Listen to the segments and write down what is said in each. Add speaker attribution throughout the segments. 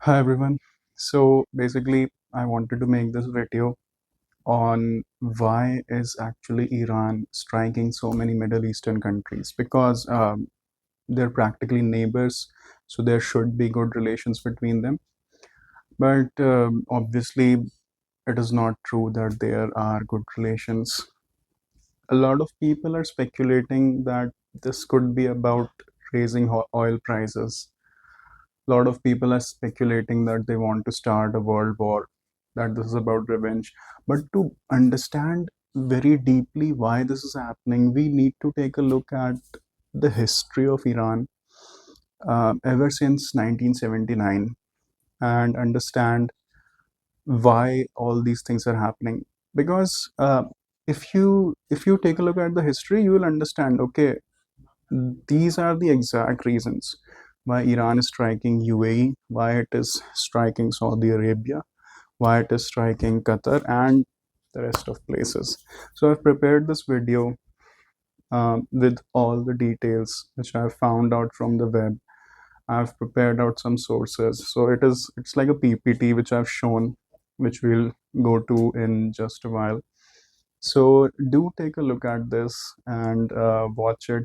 Speaker 1: Hi everyone. So basically, I wanted to make this video on why is actually Iran striking so many Middle Eastern countries because they're practically neighbors, so there should be good relations between them. But obviously, it is not true that there are good relations. A lot of people are speculating that this could be about raising oil prices. A lot of people are speculating that they want to start a world war, that this is about revenge. But to understand very deeply why this is happening, we need to take a look at the history of Iran ever since 1979 and understand why all these things are happening. Because if you take a look at the history, you will understand. Okay, these are the exact reasons why Iran is striking UAE, why it is striking Saudi Arabia, why it is striking Qatar, and the rest of places. So I've prepared this video with all the details which I've found out from the web. I've prepared out some sources. So it's like a PPT which I've shown, which we'll go to in just a while. So do take a look at this and watch it,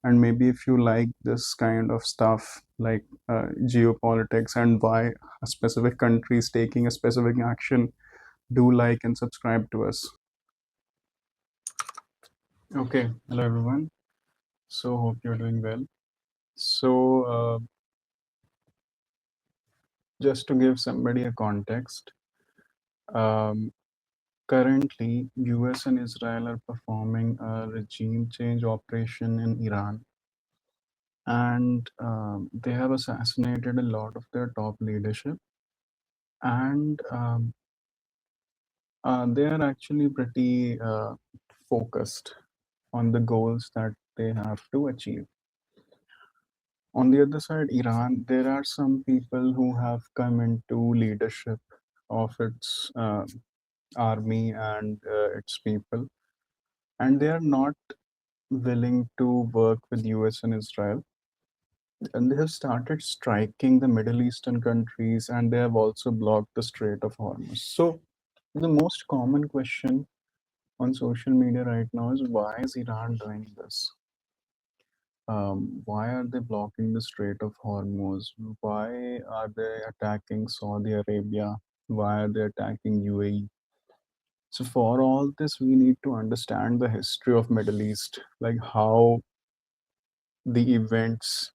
Speaker 1: and maybe if you like this kind of stuff like geopolitics and why a specific country is taking a specific action, do like and subscribe to us. Okay, hello everyone. So hope you're doing well. So just to give somebody a context, um, currently US and Israel are performing a regime change operation in Iran, and they have assassinated a lot of their top leadership, and they are actually pretty focused on the goals that they have to achieve. On the other side, Iran, there are some people who have come into leadership of its army and its people, and they are not willing to work with US and Israel. And they have started striking the Middle Eastern countries, and they have also blocked the Strait of Hormuz. So, the most common question on social media right now is, why is Iran doing this? Why are they blocking the Strait of Hormuz? Why are they attacking Saudi Arabia? Why are they attacking UAE? So for all this, we need to understand the history of Middle East, like how the events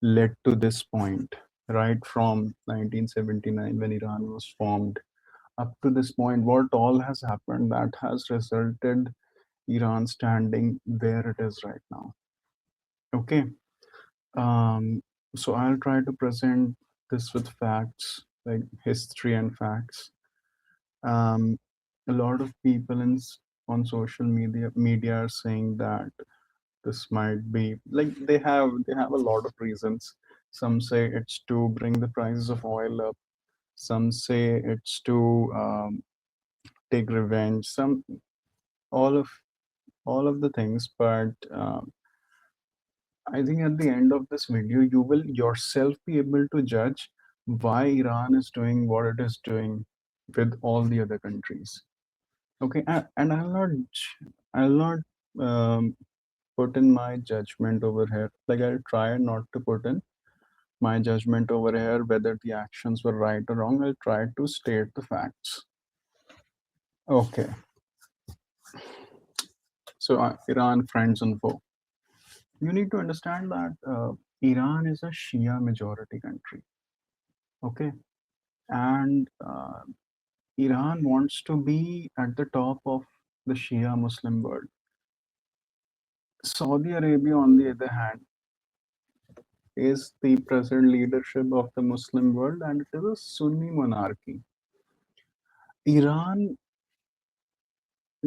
Speaker 1: led to this point, right from 1979 when Iran was formed up to this point, what all has happened that has resulted Iran standing where it is right now. Okay. Um, so I'll try to present this with facts, like history and facts. Um, a lot of people on social media are saying that this might be like they have a lot of reasons. Some say it's to bring the prices of oil up. Some say it's to take revenge. Some all of all of the things, but I think at the end of this video, you will yourself be able to judge why Iran is doing what it is doing with all the other countries. Okay, and I'll not put in my judgment over here. Like, I'll try not to put in my judgment over here whether the actions were right or wrong. I'll try to state the facts. Okay, so Iran, friends and foe. You need to understand that Iran is a Shia majority country. Okay, and Iran wants to be at the top of the Shia Muslim world. Saudi Arabia, on the other hand, is the present leadership of the Muslim world, and it is a Sunni monarchy. Iran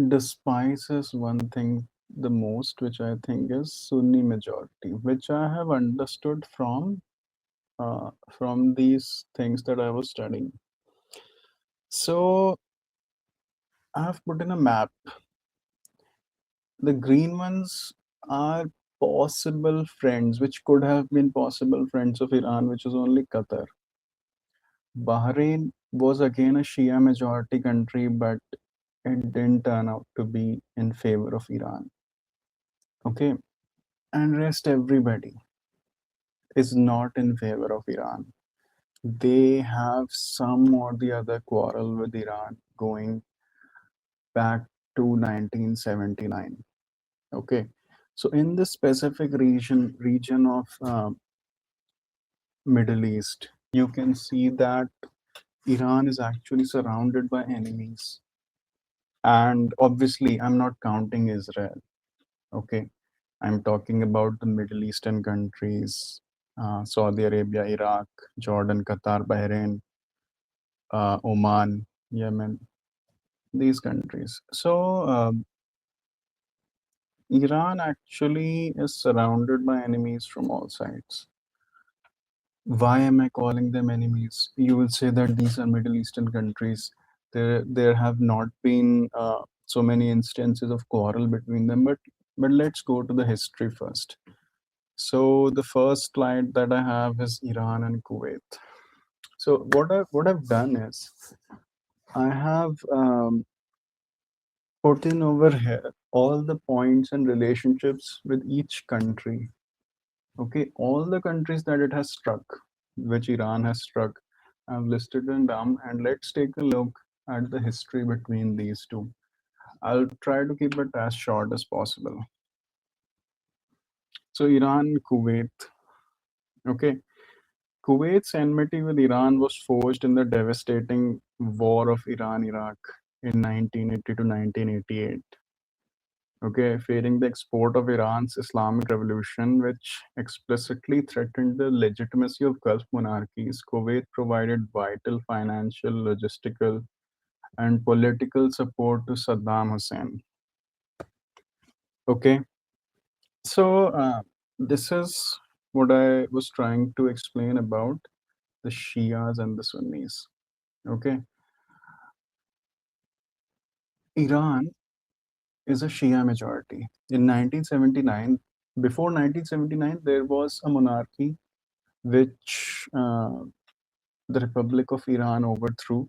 Speaker 1: despises one thing the most, which I think is Sunni majority, which I have understood from these things that I was studying. So I have put in a map. The green ones are possible friends, which could have been possible friends of Iran, which is only Qatar. Bahrain was again a Shia majority country, but it didn't turn out to be in favor of Iran. Okay, and rest everybody is not in favor of Iran. They have some or the other quarrel with Iran going back to 1979. Okay, so in this specific region of Middle East, you can see that Iran is actually surrounded by enemies, and obviously, I'm not counting Israel. Okay, I'm talking about the Middle Eastern countries, Saudi Arabia, Iraq, Jordan, Qatar, Bahrain, Oman, Yemen, these countries. So, Iran actually is surrounded by enemies from all sides. Why am I calling them enemies? You will say that these are Middle Eastern countries. There have not been so many instances of quarrel between them, but let's go to the history first. So the first slide that I have is Iran and Kuwait. So what I've done is I have put in over here all the points and relationships with each country. Okay, all the countries that it has struck, which Iran has struck, I've listed them down, and let's take a look at the history between these two. I'll try to keep it as short as possible. So Iran, Kuwait. Okay, Kuwait's enmity with Iran was forged in the devastating War of Iran-Iraq in 1980 to 1988. Okay, fearing the export of Iran's Islamic Revolution, which explicitly threatened the legitimacy of Gulf monarchies, Kuwait provided vital financial, logistical, and political support to Saddam Hussein. Okay, so this is what I was trying to explain about the Shias and the Sunnis. Okay, Iran is a Shia majority. In 1979, before 1979, there was a monarchy which the Republic of Iran overthrew.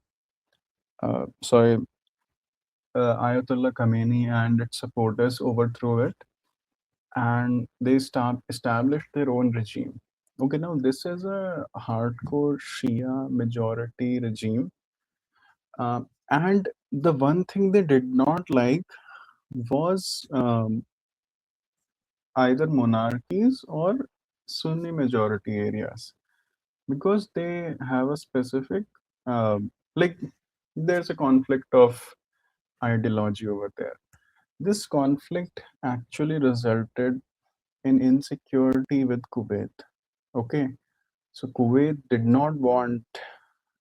Speaker 1: Sorry, Ayatollah Khamenei and its supporters overthrew it, and they established their own regime. Okay, now this is a hardcore Shia majority regime, and the one thing they did not like was either monarchies or Sunni majority areas, because they have a specific like there's a conflict of ideology over there. This conflict actually resulted in insecurity with Kuwait. Okay, so Kuwait did not want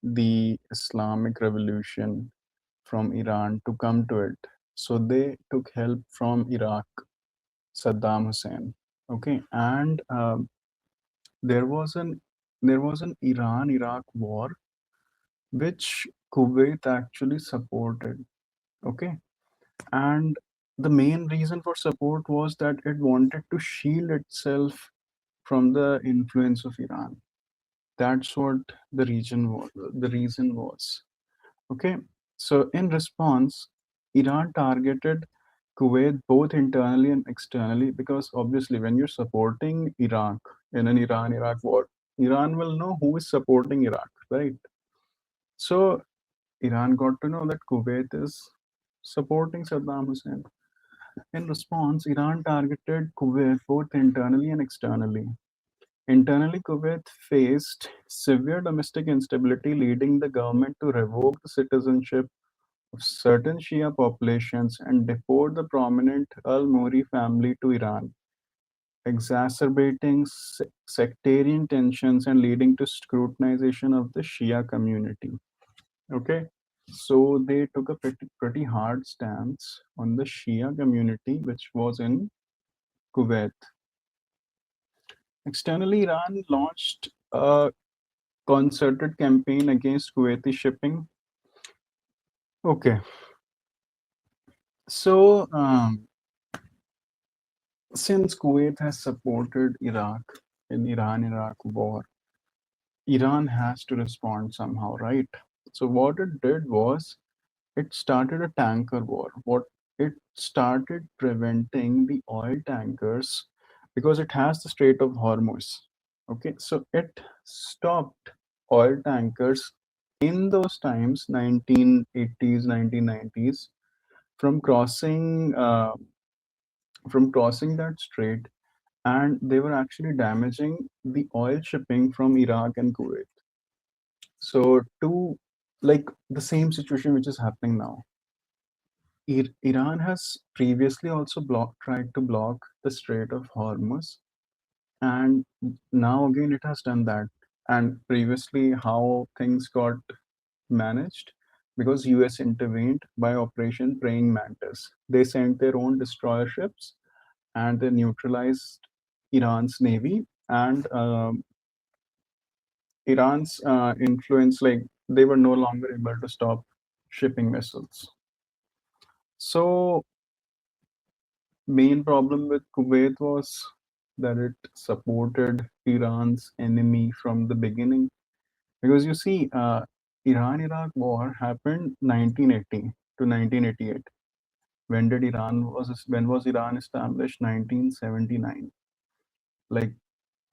Speaker 1: the Islamic Revolution from Iran to come to it, so they took help from Iraq, Saddam Hussein. Okay, and there was an Iran-Iraq war which Kuwait actually supported. Okay, and the main reason for support was that it wanted to shield itself from the influence of Iran. That's what the region was. The reason was. Okay, so in response, Iran targeted Kuwait both internally and externally, because obviously when you're supporting Iraq in an Iran-Iraq war, Iran will know who is supporting Iraq, right? So Iran got to know that Kuwait is supporting Saddam Hussein. In response, Iran targeted Kuwait both internally and externally. Internally, Kuwait faced severe domestic instability, leading the government to revoke the citizenship of certain Shia populations and deport the prominent Al Mori family to Iran, exacerbating sectarian tensions and leading to scrutinization of the Shia community. Okay, so they took a pretty hard stance on the Shia community, which was in Kuwait. Externally, Iran launched a concerted campaign against Kuwaiti shipping. Okay, so since Kuwait has supported Iraq in Iran-Iraq war, Iran has to respond somehow, right? So what it did was it started a tanker war. What it started preventing the oil tankers because it has the Strait of Hormuz. Okay, so it stopped oil tankers in those times, 1980s, 1990s, from crossing that strait, and they were actually damaging the oil shipping from Iraq and Kuwait. So, to like the same situation which is happening now. Iran has previously also tried to block the Strait of Hormuz, and now again it has done that. And previously, how things got managed because US intervened by Operation Praying Mantis. They sent their own destroyer ships and they neutralized Iran's navy and Iran's influence. Like they were no longer able to stop shipping vessels. So main problem with Kuwait was that it supported Iran's enemy from the beginning. Because you see, Iran-Iraq war happened 1980 to 1988. When was Iran established? 1979. Like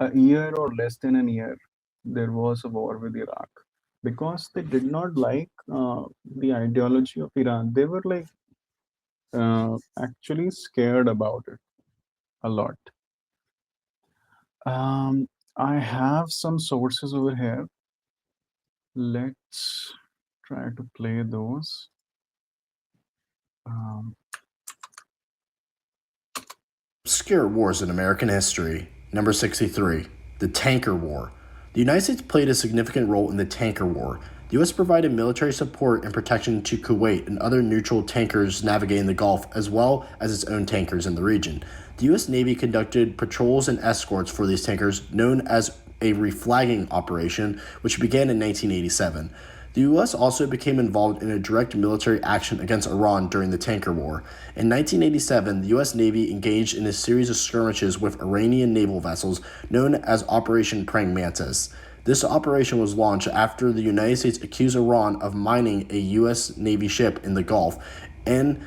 Speaker 1: a year or less than a year, there was a war with Iraq because they did not like the ideology of Iran. They were like actually scared about it a lot. Um, I have some sources over here. Let's try to play those. Um,
Speaker 2: Obscure wars in American history. Number 63. The Tanker War. The United States played a significant role in the Tanker War. The U.S. provided military support and protection to Kuwait and other neutral tankers navigating the Gulf, as well as its own tankers in the region. The U.S. Navy conducted patrols and escorts for these tankers, known as a reflagging operation, which began in 1987. The U.S. also became involved in a direct military action against Iran during the Tanker War. In 1987, the U.S. Navy engaged in a series of skirmishes with Iranian naval vessels known as Operation Praying Mantis. This operation was launched after the United States accused Iran of mining a U.S. Navy ship in the Gulf and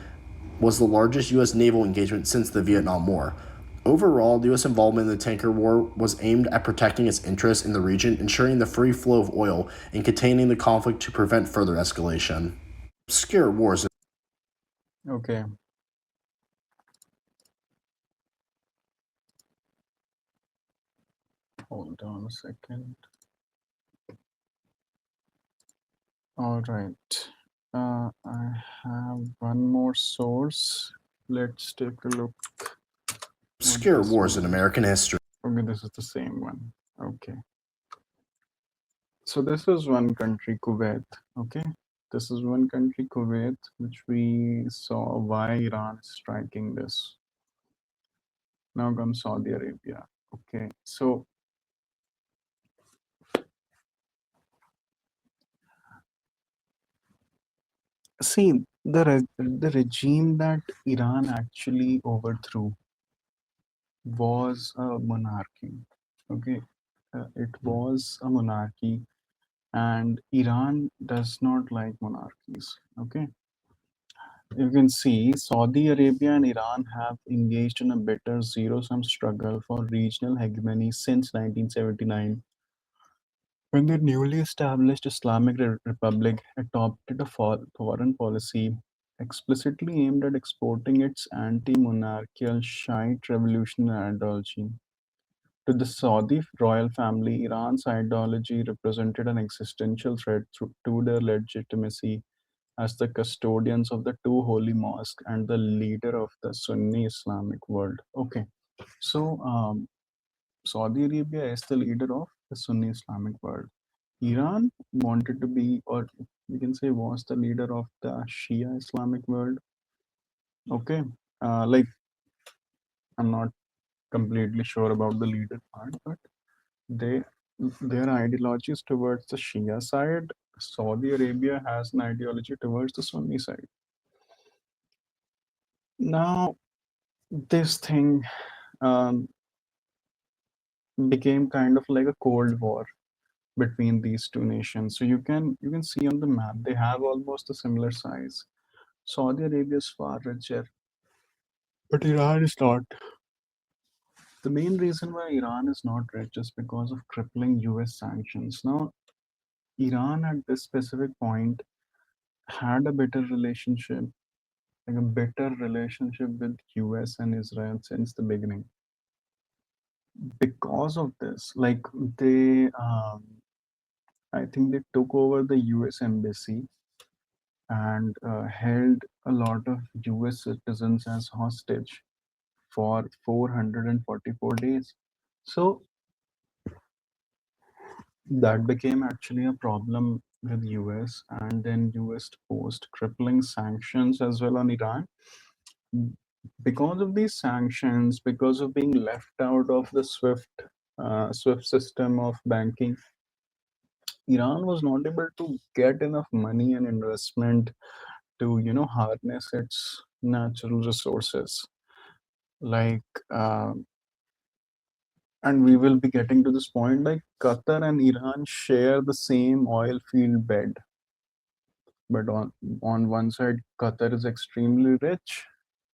Speaker 2: was the largest U.S. naval engagement since the Vietnam War. Overall, the U.S. involvement in the tanker war was aimed at protecting its interests in the region, ensuring the free flow of oil, and containing the conflict to prevent further escalation. Obscure wars.
Speaker 1: okay. Hold on a second. All right. I have one more source. Let's take a look what
Speaker 2: Obscure
Speaker 1: this
Speaker 2: wars in
Speaker 1: one is.
Speaker 2: American history.
Speaker 1: Okay, this is the same one. Okay. So this is one country, Kuwait. Okay. This is one country, Kuwait, which we saw why Iran is striking this. Now comes Saudi Arabia. Okay. So see the regime that Iran actually overthrew was a monarchy. Okay, it was a monarchy, and Iran does not like monarchies. Okay, you can see Saudi Arabia and Iran have engaged in a bitter zero-sum struggle for regional hegemony since 1979, when the newly established Islamic Republic adopted a foreign policy explicitly aimed at exporting its anti-monarchical Shiite revolutionary ideology. To the Saudi royal family, Iran's ideology represented an existential threat to their legitimacy as the custodians of the two holy mosques and the leader of the Sunni Islamic world. Okay, so Saudi Arabia is the leader of the Sunni Islamic world. Iran wanted to be, or we can say, was the leader of the Shia Islamic world. Okay, like I'm not completely sure about the leader part, but they their ideologies towards the Shia side. Saudi Arabia has an ideology towards the Sunni side. Now, this thing um, became kind of like a Cold War. between these two nations. So you can see on the map they have almost a similar size. Saudi Arabia is far richer, but Iran is not. The main reason why Iran is not rich is because of crippling US sanctions. Now, Iran at this specific point had a better relationship, like a better relationship with US and Israel since the beginning. Because of this, like they, I think they took over the US embassy and held a lot of US citizens as hostage for 444 days. So that became actually a problem with US, and then US posed crippling sanctions as well on Iran. Because of these sanctions, because of being left out of the SWIFT system of banking, Iran was not able to get enough money and investment to harness its natural resources. Like, and we will be getting to this point. Like Qatar and Iran share the same oil field bed, but on one side Qatar is extremely rich,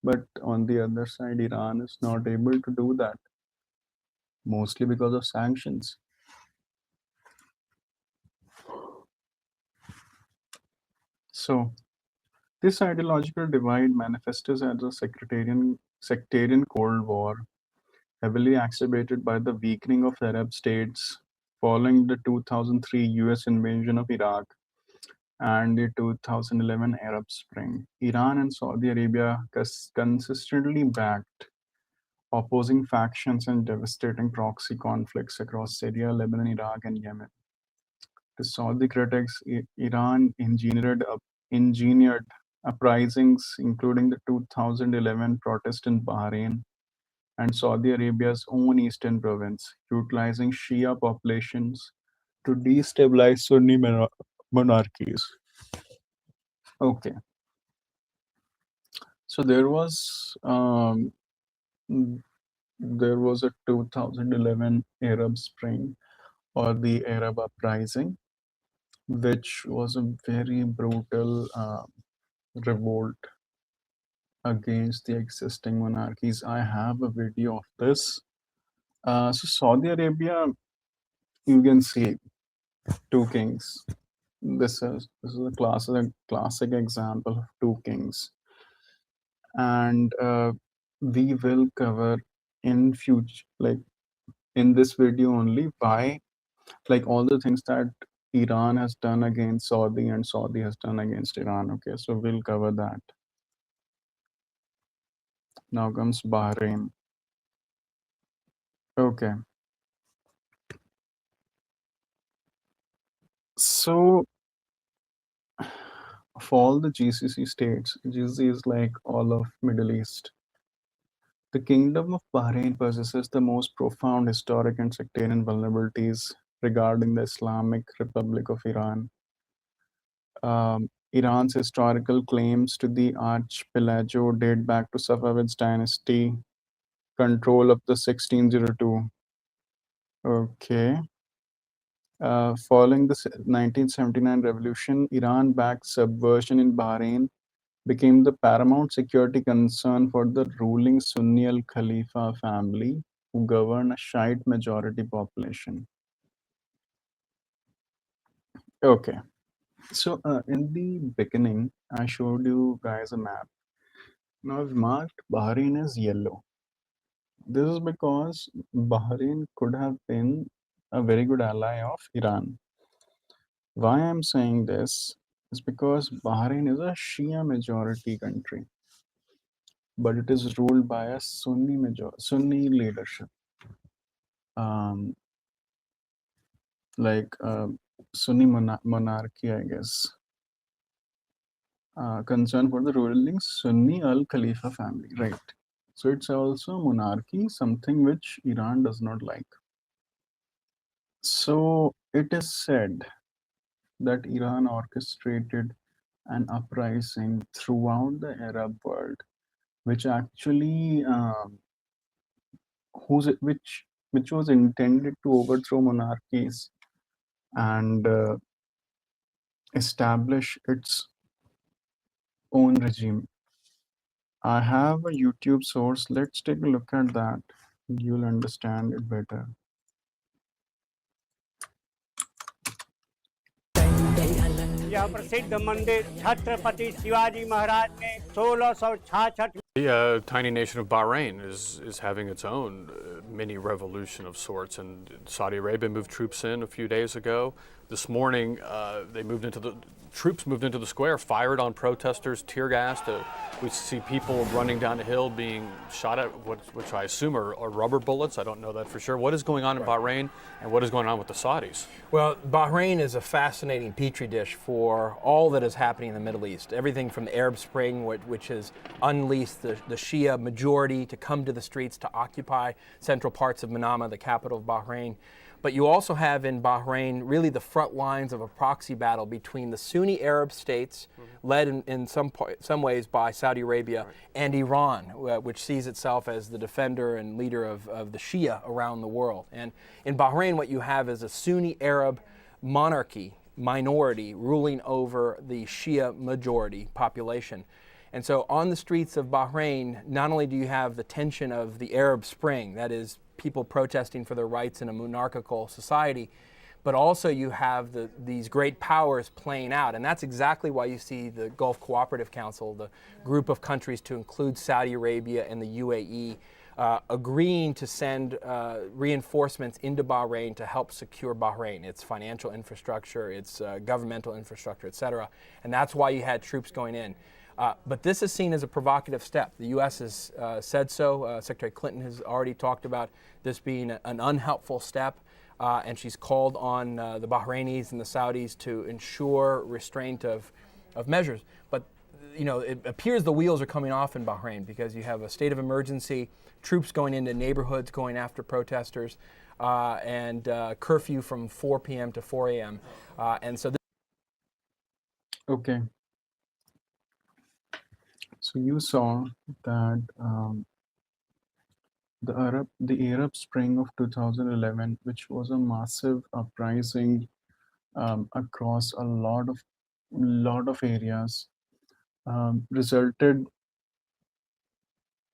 Speaker 1: but on the other side Iran is not able to do that, mostly because of sanctions. So this ideological divide manifests as a sectarian Cold War, heavily exacerbated by the weakening of Arab states following the 2003 US invasion of Iraq and the 2011 Arab Spring. Iran and Saudi Arabia consistently backed opposing factions and devastating proxy conflicts across Syria, Lebanon, Iraq, and Yemen. To Saudi critics, Iran engineered uprisings, including the 2011 protest in Bahrain and Saudi Arabia's own eastern province, utilizing Shia populations to destabilize Sunni monarchies. Okay, so there was a 2011 Arab Spring or the Arab Uprising, which was a very brutal revolt against the existing monarchies. I have a video of this. So Saudi Arabia, you can see two kings. This is a classic example of two kings, and we will cover in future, like in this video only, why, like all the things that Iran has done against Saudi and Saudi has done against Iran. Okay, so we'll cover that. Now comes Bahrain. Okay, so of all the GCC states, GCC is like all of Middle East. The Kingdom of Bahrain possesses the most profound historic and sectarian vulnerabilities regarding the Islamic Republic of Iran. Iran's historical claims to the archipelago date back to Safavids dynasty control of the 1602. Okay. Following the 1979 revolution, Iran backed subversion in Bahrain became the paramount security concern for the ruling Sunni al Khalifa family, who govern a Shiite majority population. Okay, so in the beginning, I showed you guys a map. Now I've marked Bahrain as yellow. This is because Bahrain could have been a very good ally of Iran. Why I'm saying this is because Bahrain is a Shia majority country, but it is ruled by a Sunni leadership. Um, like Sunni monarchy, I guess. Concern for the ruling Sunni Al Khalifa family, right? So it's also a monarchy, something which Iran does not like. So it is said that Iran orchestrated an uprising throughout the Arab world, which actually which was intended to overthrow monarchies and establish its own regime. I have a YouTube source. Let's take a look at that. You'll understand it better.
Speaker 3: यह प्रसिद्ध मंदिर छत्रपति शिवाजी महाराज ने 1666
Speaker 4: The tiny nation of Bahrain is having its own mini revolution of sorts, and Saudi Arabia moved troops in a few days ago. This morning, troops moved into the square, fired on protesters, tear gassed. We see people running down a hill being shot at, which I assume are rubber bullets. I don't know that for sure. What is going on in Bahrain, and what is going on with the Saudis?
Speaker 5: Well, Bahrain is a fascinating petri dish for all that is happening in the Middle East. Everything from the Arab Spring, which has unleashed the Shia majority to come to the streets to occupy central parts of Manama, the capital of Bahrain. But you also have in Bahrain really the front lines of a proxy battle between the Sunni Arab states, led in some ways by Saudi Arabia, and Iran, which sees itself as the defender and leader of the Shia around the world. And in Bahrain, what you have is a Sunni Arab monarchy, minority, ruling over the Shia majority population. And so on the streets of Bahrain, not only do you have the tension of the Arab Spring, that is people protesting for their rights in a monarchical society, but also you have these great powers playing out. And that's exactly why you see the Gulf Cooperative Council, the group of countries to include Saudi Arabia and the UAE, agreeing to send reinforcements into Bahrain to help secure Bahrain, its financial infrastructure, its governmental infrastructure, et cetera. And that's why you had troops going in. But this is seen as a provocative step. The U.S. has said so. Secretary Clinton has already talked about this being an unhelpful step, and she's called on the Bahrainis and the Saudis to ensure restraint of measures. But it appears the wheels are coming off in Bahrain because you have a state of emergency, troops going into neighborhoods going after protesters, and curfew from 4 p.m. to 4 a.m. And so.
Speaker 1: Okay. So you saw that the Arab Spring of 2011, which was a massive uprising across a lot of areas, resulted,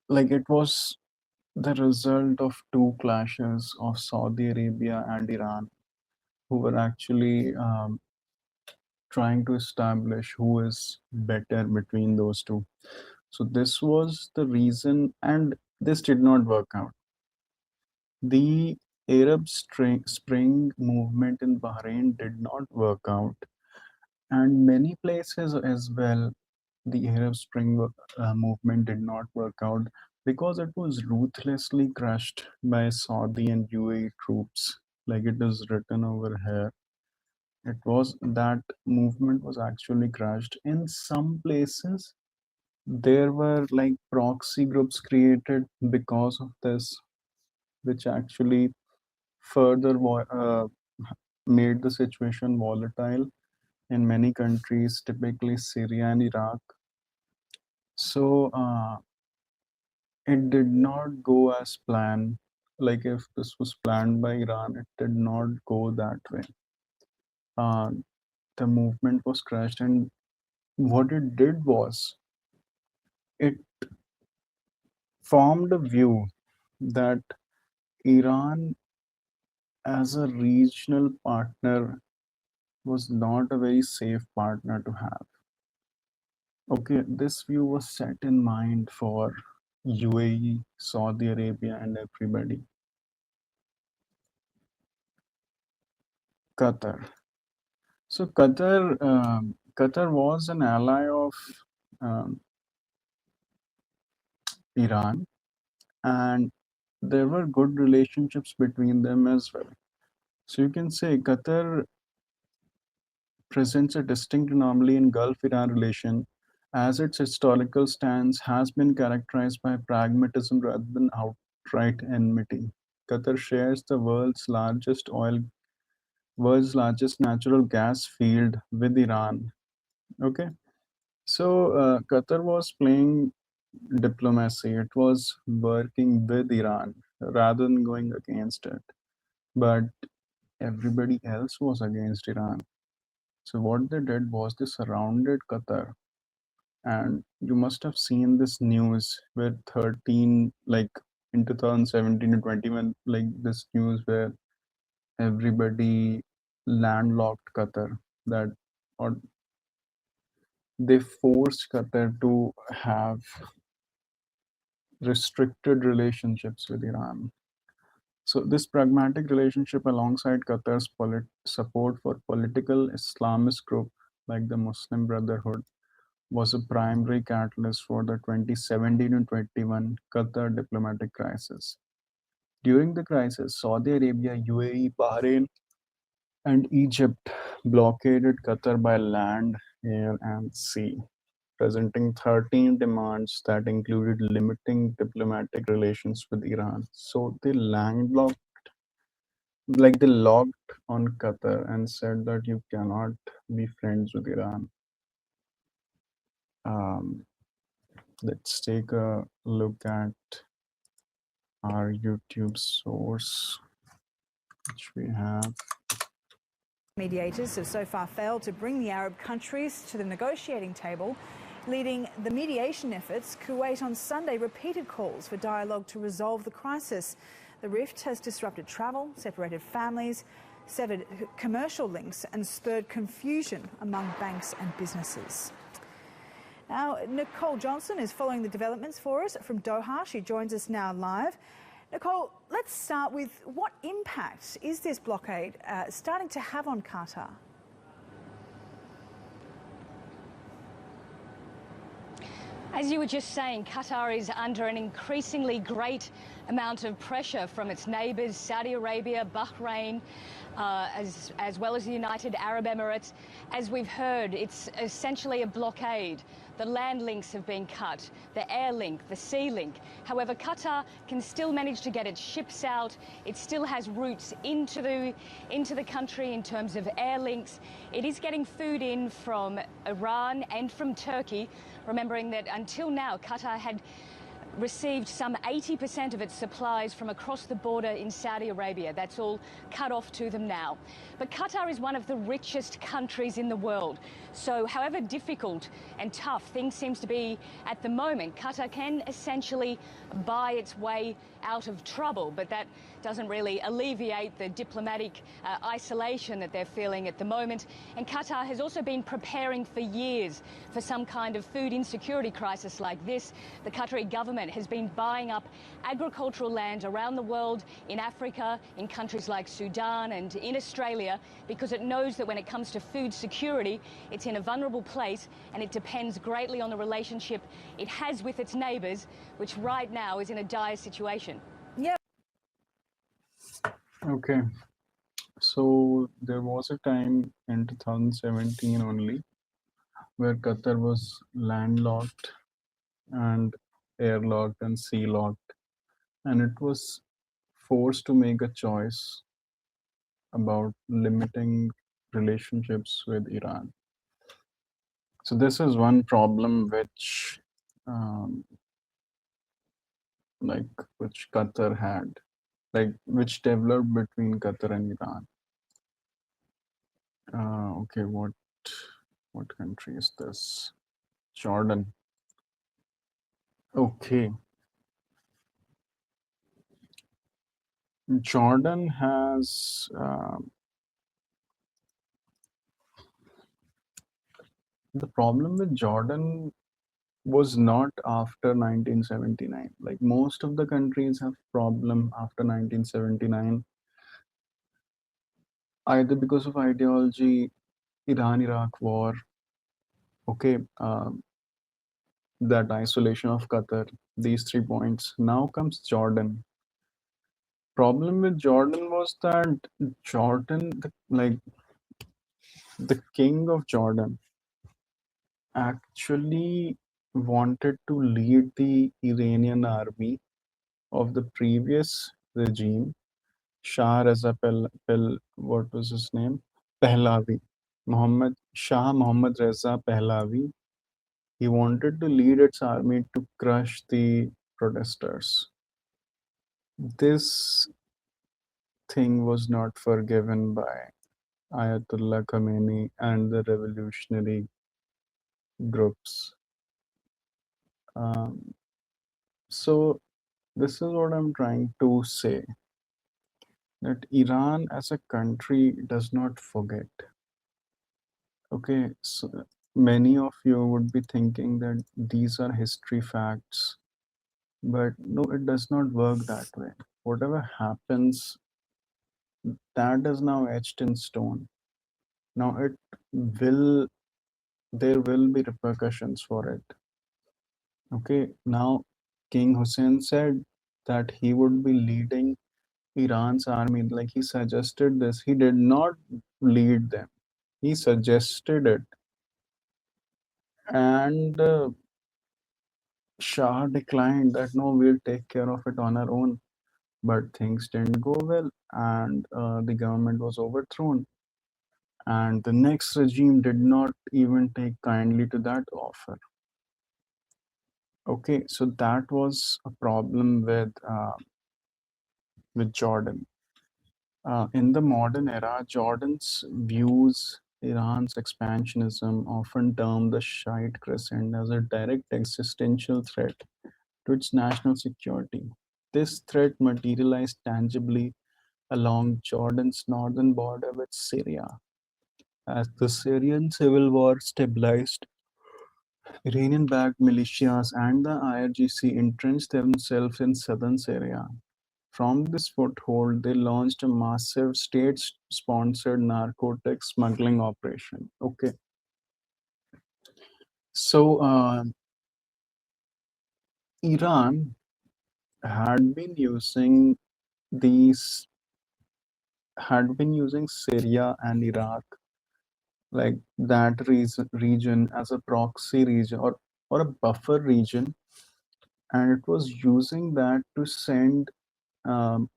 Speaker 1: like, it was the result of two clashes of Saudi Arabia and Iran, who were actually trying to establish who is better between those two. So this was the reason, and this did not work out. The Spring movement in Bahrain did not work out, and many places as well, the Arab Spring movement did not work out because it was ruthlessly crushed by Saudi and UAE troops, like it is written over here. It was that movement was actually crushed. In some places, there were like proxy groups created because of this, which actually further made the situation volatile in many countries, typically Syria and Iraq. So it did not go as planned. Like if this was planned by Iran, it did not go that way. Uh, the movement was crushed, and what it did was it formed a view that Iran, as a regional partner, was not a very safe partner to have. Okay, this view was set in mind for UAE, Saudi Arabia, and everybody. Qatar. So Qatar was an ally of um, Iran, and there were good relationships between them as well. So you can say Qatar presents a distinct anomaly in Gulf-Iran relation, as its historical stance has been characterized by pragmatism rather than outright enmity. Qatar shares the world's largest natural gas field with Iran. Okay, so Qatar was playing diplomacy. It was working with Iran rather than going against it. But everybody else was against Iran. So what they did was they surrounded Qatar, and you must have seen this news with 13, like in 2017 and 21, like this news where everybody landlocked Qatar, that or they forced Qatar to have restricted relationships with Iran. So this pragmatic relationship alongside Qatar's support for political Islamist group like the Muslim Brotherhood was a primary catalyst for the 2017 and 21 Qatar diplomatic crisis. During the crisis, Saudi Arabia, UAE, Bahrain, and Egypt blockaded Qatar by land, air, and sea, presenting 13 demands that included limiting diplomatic relations with Iran. So they landlocked, like they locked on Qatar and said that you cannot be friends with Iran. Um, let's take a look at our YouTube source, which we have.
Speaker 6: Mediators have so far failed to bring the Arab countries to the negotiating table. Leading the mediation efforts, Kuwait on Sunday repeated calls for dialogue to resolve the crisis. The rift has disrupted travel, separated families, severed commercial links and spurred confusion among banks and businesses. Now, Nicole Johnson is following the developments for us from Doha. She joins us now live. Nicole, let's start with what impact is this blockade starting to have on Qatar?
Speaker 7: As you were just saying, Qatar is under an increasingly great amount of pressure from its neighbours, Saudi Arabia, Bahrain, as well as the United Arab Emirates. As we've heard, it's essentially a blockade. The land links have been cut, the air link, the sea link. However, Qatar can still manage to get its ships out. It still has routes into the country in terms of air links. It is getting food in from Iran and from Turkey, remembering that until now, Qatar had received some 80% of its supplies from across the border in Saudi Arabia. That's all cut off to them now. But Qatar is one of the richest countries in the world. So however difficult and tough things seems to be at the moment, Qatar can essentially buy its way out of trouble, but that doesn't really alleviate the diplomatic isolation that they're feeling at the moment. And Qatar has also been preparing for years for some kind of food insecurity crisis like this. The Qatari government has been buying up agricultural land around the world, in Africa, in countries like Sudan and in Australia, because it knows that when it comes to food security, it's in a vulnerable place and it depends greatly on the relationship it has with its neighbours, which right now is in a dire situation.
Speaker 6: Yeah.
Speaker 1: Okay, so there was a time in 2017 only where Qatar was landlocked and airlocked and sea locked, and it was forced to make a choice about limiting relationships with Iran. So this is one problem um, which Qatar had, which developed between Qatar and Iran. Okay, what country is this? Jordan. Okay, Jordan has the problem with Jordan was not after 1979. Like most of the countries have problem after 1979, either because of ideology, Iran-Iraq war, okay, that isolation of Qatar, these 3 points. Now comes Jordan. Problem with Jordan was that Jordan, the king of Jordan, actually wanted to lead the Iranian army of the previous regime, Shah Reza what was his name? Pahlavi. Shah Muhammad Reza Pahlavi. He wanted to lead its army to crush the protesters. This thing was not forgiven by Ayatollah Khamenei and the revolutionary groups. Um, so this is what I'm trying to say, that Iran as a country does not forget. Okay, so many of you would be thinking that these are history facts, but no, it does not work that way. Whatever happens, that is now etched in stone. Now there will be repercussions for it. Okay, now King Hussein said that he would be leading Iran's army. Like, he suggested this. He did not lead them. He suggested it. And Shah declined that no, we'll take care of it on our own. But things didn't go well, and the government was overthrown. And the next regime did not even take kindly to that offer. Okay, so that was a problem with Jordan. In the modern era, Jordan's views Iran's expansionism, often termed the Shiite Crescent, as a direct existential threat to its national security. This threat materialized tangibly along Jordan's northern border with Syria. As the Syrian civil war stabilized, Iranian-backed militias and the IRGC entrenched themselves in southern Syria. From this foothold, they launched a massive state-sponsored narcotics smuggling operation. Okay, so Iran had been using these had been using Syria and Iraq, like that region, as a proxy region, or a buffer region, and it was using that to send um,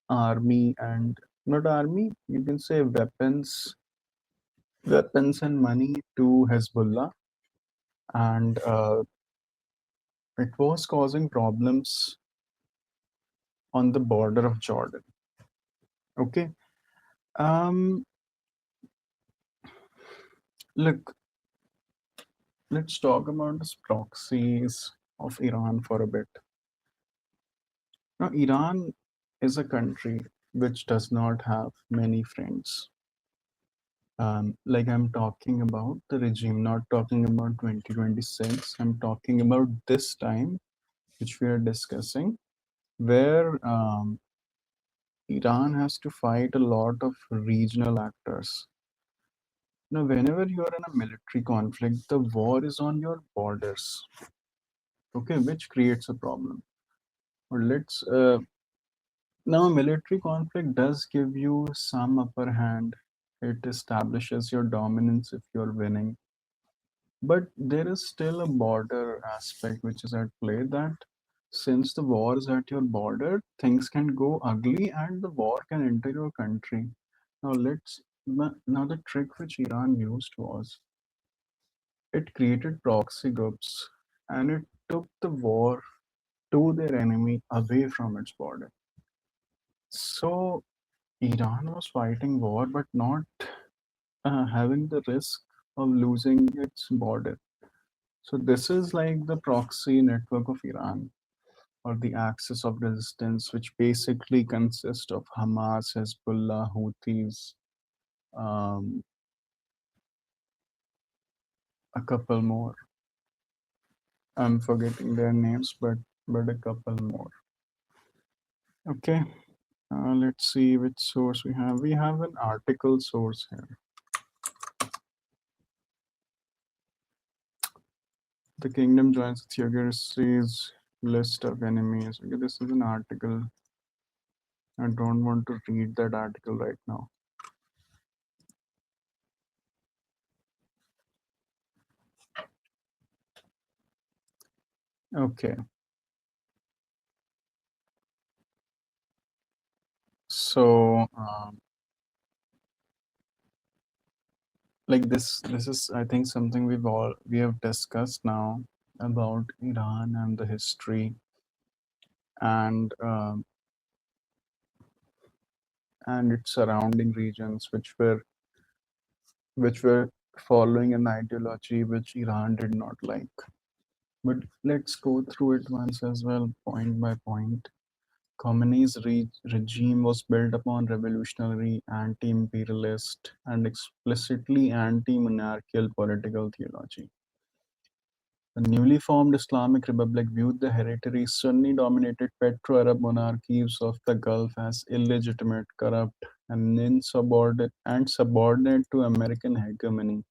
Speaker 1: army and not army, you can say weapons and money to Hezbollah, and it was causing problems on the border of Jordan. Okay, um, look, let's talk about the proxies of Iran for a bit. Now, Iran is a country which does not have many friends. Like, I'm talking about the regime, not talking about 2026. I'm talking about this time, which we are discussing, where Iran has to fight a lot of regional actors. Now, whenever you are in a military conflict, the war is on your borders, okay, which creates a problem. Or let's now, a military conflict does give you some upper hand. It establishes your dominance if you're winning. But there is still a border aspect which is at play, that since the war is at your border, things can go ugly and the war can enter your country. Now the trick which Iran used was it created proxy groups and it took the war to their enemy away from its border. So Iran was fighting war, but not having the risk of losing its border. So this is like the proxy network of Iran, or the axis of resistance, which basically consists of Hamas, Hezbollah, Houthis, um, a couple more. I'm forgetting their names, but a couple more. Okay, let's see which source we have. We have an article source here. The kingdom joins Theocracy's list of enemies. Okay, this is an article. I don't want to read that article right now. Okay. So, like this is, I think, something we have discussed now about Iran and the history, and and its surrounding regions, which were following an ideology which Iran did not like. But let's go through it once as well, point by point. Khomeini's regime was built upon revolutionary, anti-imperialist, and explicitly anti-monarchical political theology. The newly formed Islamic Republic viewed the hereditary Sunni-dominated petro-Arab monarchies of the Gulf as illegitimate, corrupt, and subordinate to American hegemony,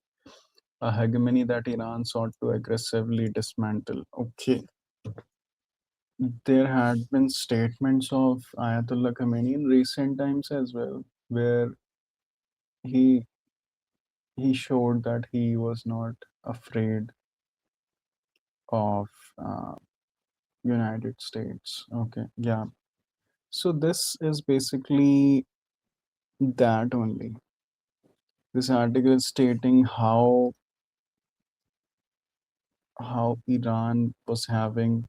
Speaker 1: a hegemony that Iran sought to aggressively dismantle. Okay, there had been statements of Ayatollah Khamenei in recent times as well, where he he showed that he was not afraid of uh, United States. Okay, yeah. So this is basically that only. This article is stating how Iran was having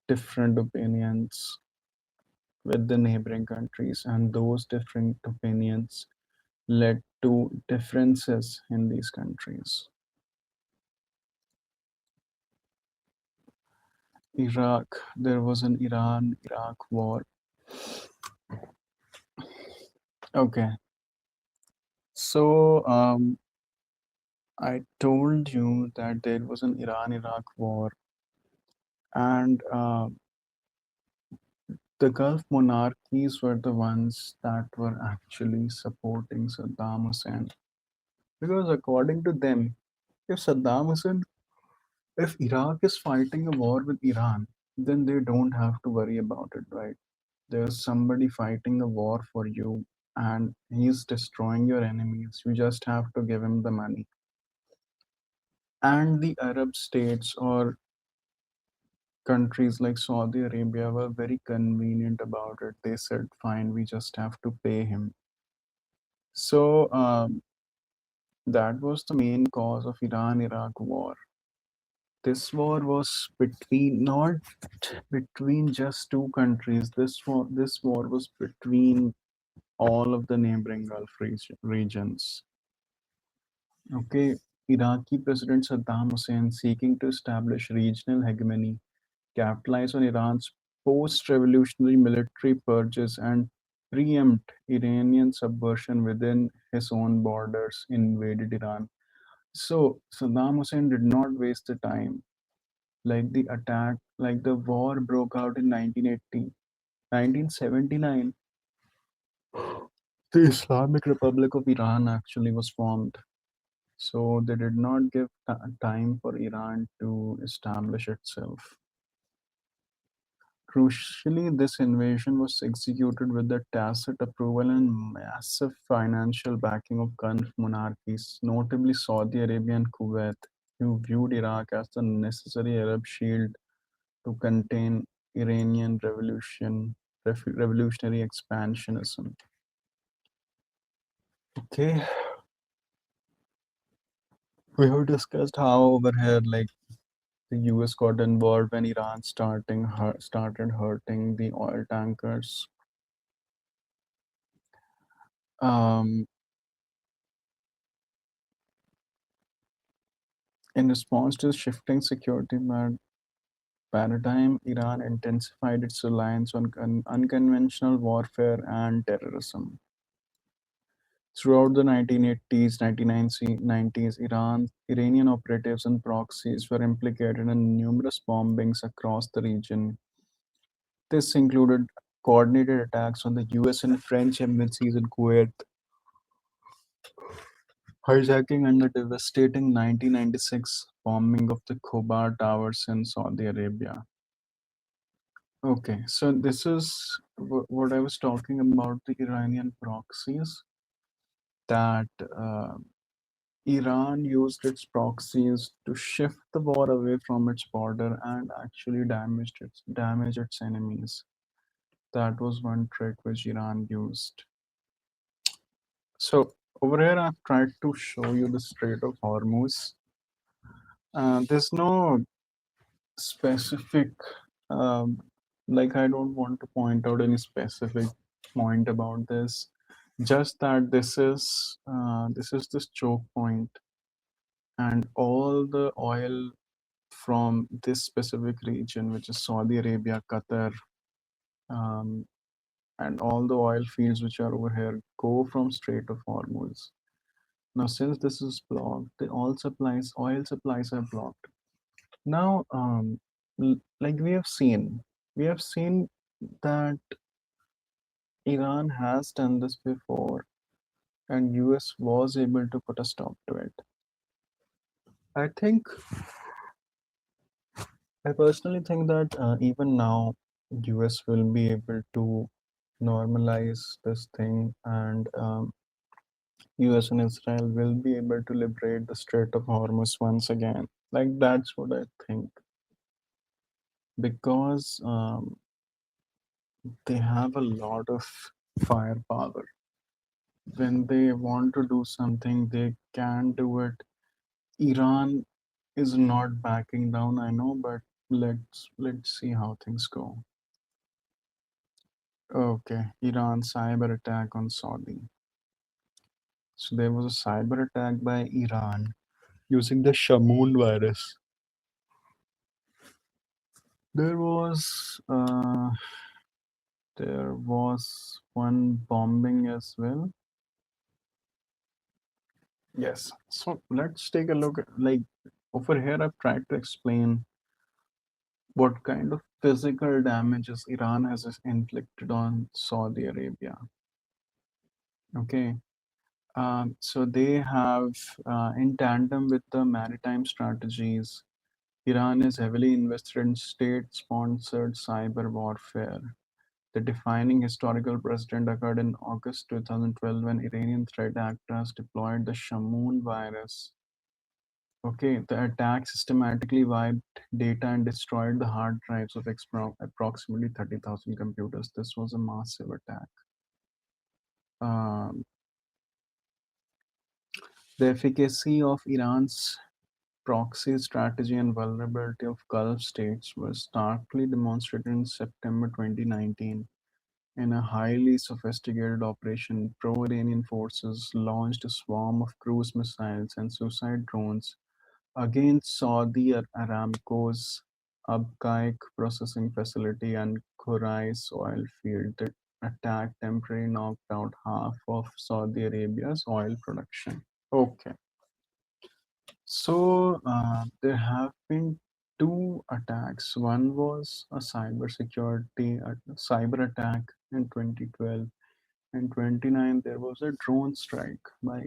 Speaker 1: different opinions with the neighboring countries, and those different opinions led to differences in these countries. Iraq, there was an Iran-Iraq war. Okay, so I told you that there was an Iran-Iraq war, and the Gulf monarchies were the ones that were actually supporting Saddam Hussein. Because according to them, if Saddam Hussein, if Iraq is fighting a war with Iran, then they don't have to worry about it, right? There's somebody fighting a war for you and he's destroying your enemies. You just have to give him the money. And the Arab states or countries like Saudi Arabia were very convenient about it. They said, fine, we just have to pay him. So that was the main cause of Iran-Iraq war. This war was not between just two countries. This war was between all of the neighboring Gulf regions. Okay, Iraqi President Saddam Hussein, seeking to establish regional hegemony, capitalize on Iran's post-revolutionary military purges and preempt Iranian subversion within his own borders, invaded Iran. So Saddam Hussein did not waste the time. Like the war broke out in 1980. 1979, the Islamic Republic of Iran actually was formed. So they did not give time for Iran to establish itself. Crucially, this invasion was executed with the tacit approval and massive financial backing of Gulf monarchies, notably Saudi Arabia and Kuwait, who viewed Iraq as the necessary Arab shield to contain Iranian revolutionary expansionism. Okay, we have discussed how over here, like the US got involved when Iran started hurting the oil tankers. Um, in response to the shifting security paradigm, Iran intensified its reliance on unconventional warfare and terrorism. Throughout the 1980s, 1990s, Iranian operatives and proxies were implicated in numerous bombings across the region. This included coordinated attacks on the US and French embassies in Kuwait, hijacking and the devastating 1996 bombing of the Khobar Towers in Saudi Arabia. Okay, so this is what I was talking about, the Iranian proxies, that Iran used its proxies to shift the war away from its border and actually damage its enemies. That was one trick which Iran used. So over here, I've tried to show you the Strait of Hormuz. There's no specific, like I don't want to point out any specific point about this. Just that this is this choke point, and all the oil from this specific region, which is Saudi Arabia, Qatar, um, and all the oil fields which are over here, go from Strait of Hormuz. Now, since this is blocked, the oil supplies are blocked. Now, like we have seen that Iran has done this before, and US was able to put a stop to it. I think, I personally think that even now, US will be able to normalize this thing, and US and Israel will be able to liberate the Strait of Hormuz once again. Like, that's what I think. Because they have a lot of firepower. When they want to do something, they can do it. Iran is not backing down, I know, but let's see how things go. Okay, Iran cyber attack on Saudi. So there was a cyber attack by Iran using the Shamoon virus. There was uh, there was one bombing as well. Yes. So let's take a look at, like, over here I've tried to explain what kind of physical damages Iran has inflicted on Saudi Arabia. Okay. So they have, in tandem with the maritime strategies, Iran is heavily invested in state-sponsored cyber warfare. The defining historical precedent occurred in August 2012 when Iranian threat actors deployed the Shamoon virus. Okay, the attack systematically wiped data and destroyed the hard drives of approximately 30,000 computers. This was a massive attack. Um, the efficacy of Iran's proxy strategy and vulnerability of Gulf states was starkly demonstrated in September 2019. In a highly sophisticated operation, pro-Iranian forces launched a swarm of cruise missiles and suicide drones against Saudi Aramco's Abqaiq processing facility and Khurais oil field. The attack temporarily knocked out half of Saudi Arabia's oil production. Okay, so there have been two attacks. One was a cyber attack in 2012. In 29, there was a drone strike by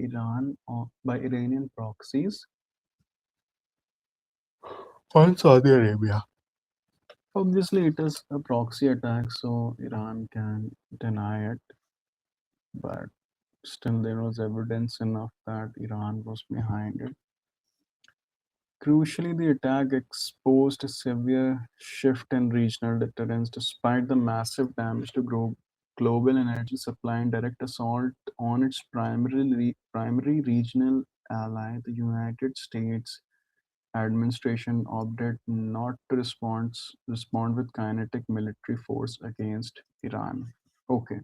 Speaker 1: by Iranian proxies on Saudi Arabia. Obviously, it is a proxy attack, so Iran can deny it, but still, there was evidence enough that Iran was behind it. Crucially, the attack exposed a severe shift in regional deterrence despite the massive damage to global energy supply and direct assault on its primary regional ally, the United States administration opted not to respond with kinetic military force against Iran. Okay,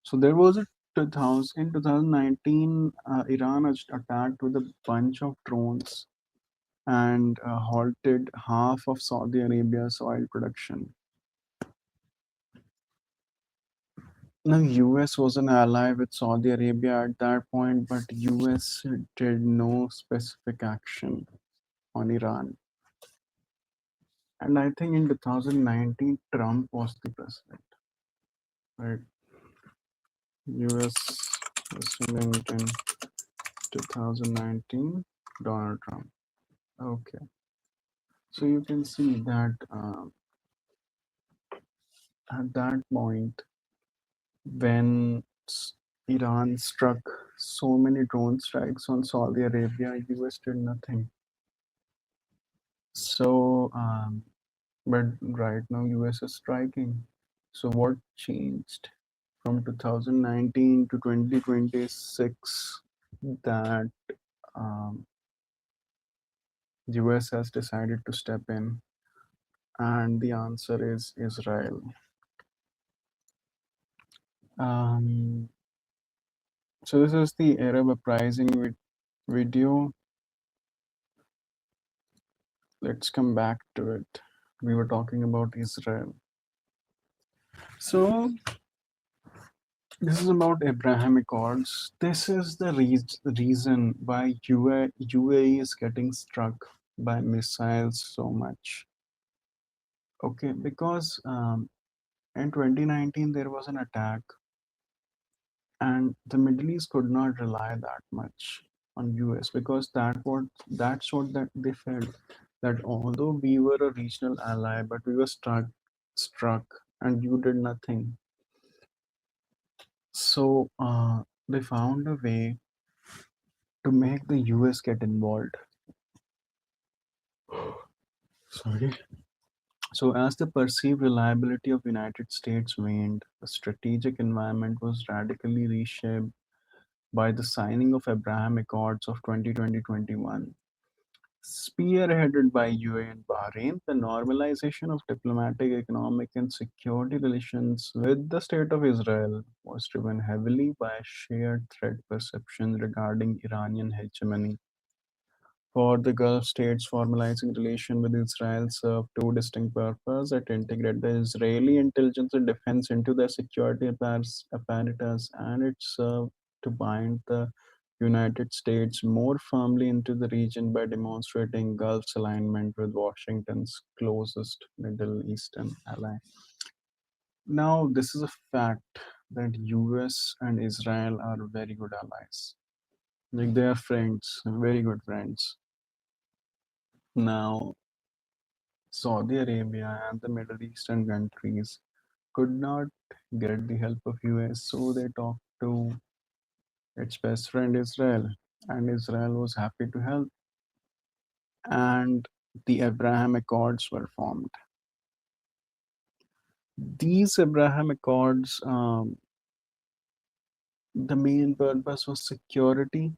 Speaker 1: so there was a 2000 in 2019, Iran attacked with a bunch of drones and halted half of Saudi Arabia's oil production. Now, US was an ally with Saudi Arabia at that point, but US did no specific action on Iran. And I think in 2019, Trump was the president, right? US president in 2019, Donald Trump. Okay, so you can see that at that point, when Iran struck so many drone strikes on Saudi Arabia, US did nothing. So, but right now, US is striking. So, what changed from 2019 to 2026 that US has decided to step in? And the answer is Israel. So this is the Arab uprising video. Let's come back to it. We were talking about Israel. So this is about Abraham Accords. This is the reason why UAE is getting struck by missiles so much. Okay, because in 2019 there was an attack, and the Middle East could not rely that much on US because that's what that they felt, that although we were a regional ally, but we were struck, and you did nothing. So they found a way to make the US get involved. Sorry. So as the perceived reliability of United States waned, the strategic environment was radically reshaped by the signing of Abraham Accords of 2020-21. Spearheaded by UAE and Bahrain, the normalization of diplomatic, economic, and security relations with the State of Israel was driven heavily by shared threat perception regarding Iranian hegemony. For the Gulf states, formalizing relation with Israel served two distinct purposes. It integrated the Israeli intelligence and defense into their security apparatus, and it served to bind the United States more firmly into the region by demonstrating Gulf's alignment with Washington's closest Middle Eastern ally. Now, this is a fact that US and Israel are very good allies. Like they are friends, very good friends. Now, Saudi Arabia and the Middle Eastern countries could not get the help of US, so they talked to its best friend Israel, and Israel was happy to help. And the Abraham Accords were formed. These Abraham Accords, the main purpose was security,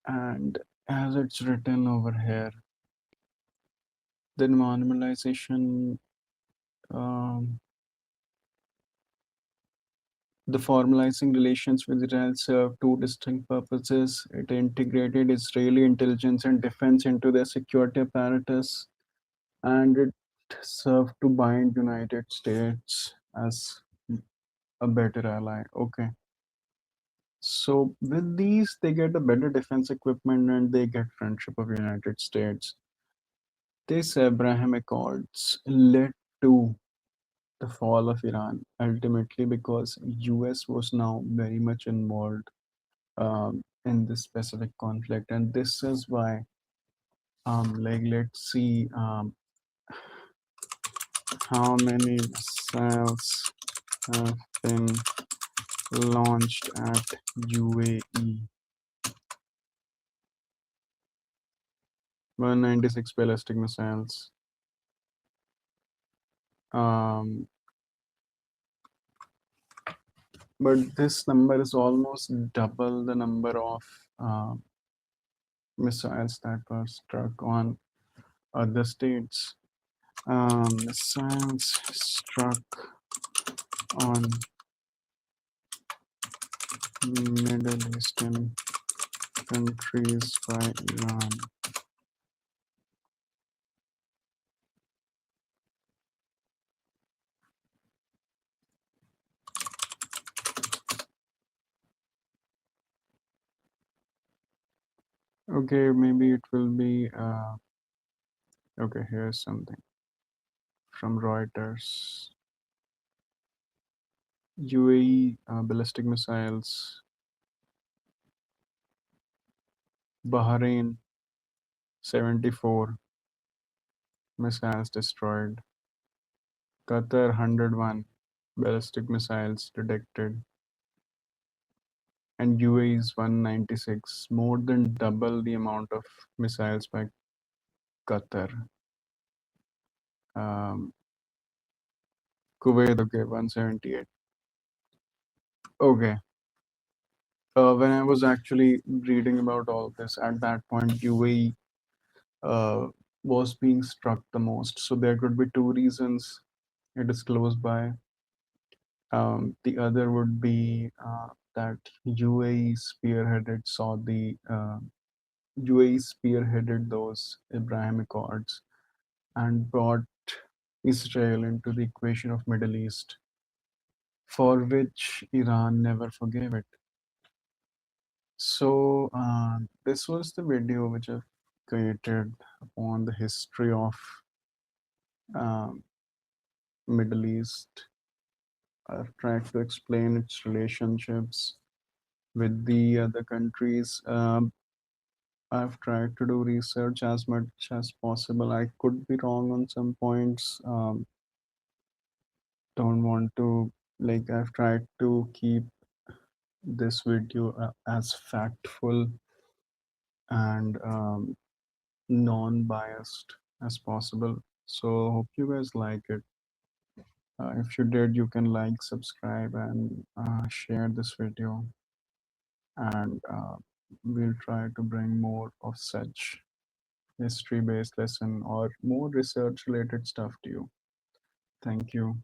Speaker 1: and as it's written over here, the normalization. Um, The formalizing relations with Israel served two distinct purposes. It integrated Israeli intelligence and defense into their security apparatus, and it served to bind United States as a better ally. Okay. So with these, they get a better defense equipment and they get friendship of United States. This Abraham Accords led to the fall of Iran ultimately because US was now very much involved in this specific conflict, and this is why like let's see how many missiles have been launched at UAE. 196 ballistic missiles. But this number is almost double the number of missiles that were struck on other states. Missiles struck on Middle Eastern countries by Iran. Okay, maybe it will be okay, here's something from Reuters. UAE ballistic missiles, Bahrain 74 missiles destroyed, Qatar 101 ballistic missiles detected, and UAE is 196, more than double the amount of missiles by Qatar. Kuwait, okay, 178. Okay. When I was actually reading about all this, at that point, UAE was being struck the most. So there could be two reasons. It is close by. The other would be that UAE spearheaded UAE spearheaded those Abraham Accords and brought Israel into the equation of Middle East, for which Iran never forgave it. So this was the video which I've created on the history of um, Middle East. I've tried to explain its relationships with the other countries. I've tried to do research as much as possible. I could be wrong on some points. Don't want to, like, I've tried to keep this video as factful and non-biased as possible. So hope you guys like it. If you did, you can like, subscribe, and share this video. And we'll try to bring more of such history-based lesson or more research-related stuff to you. Thank you.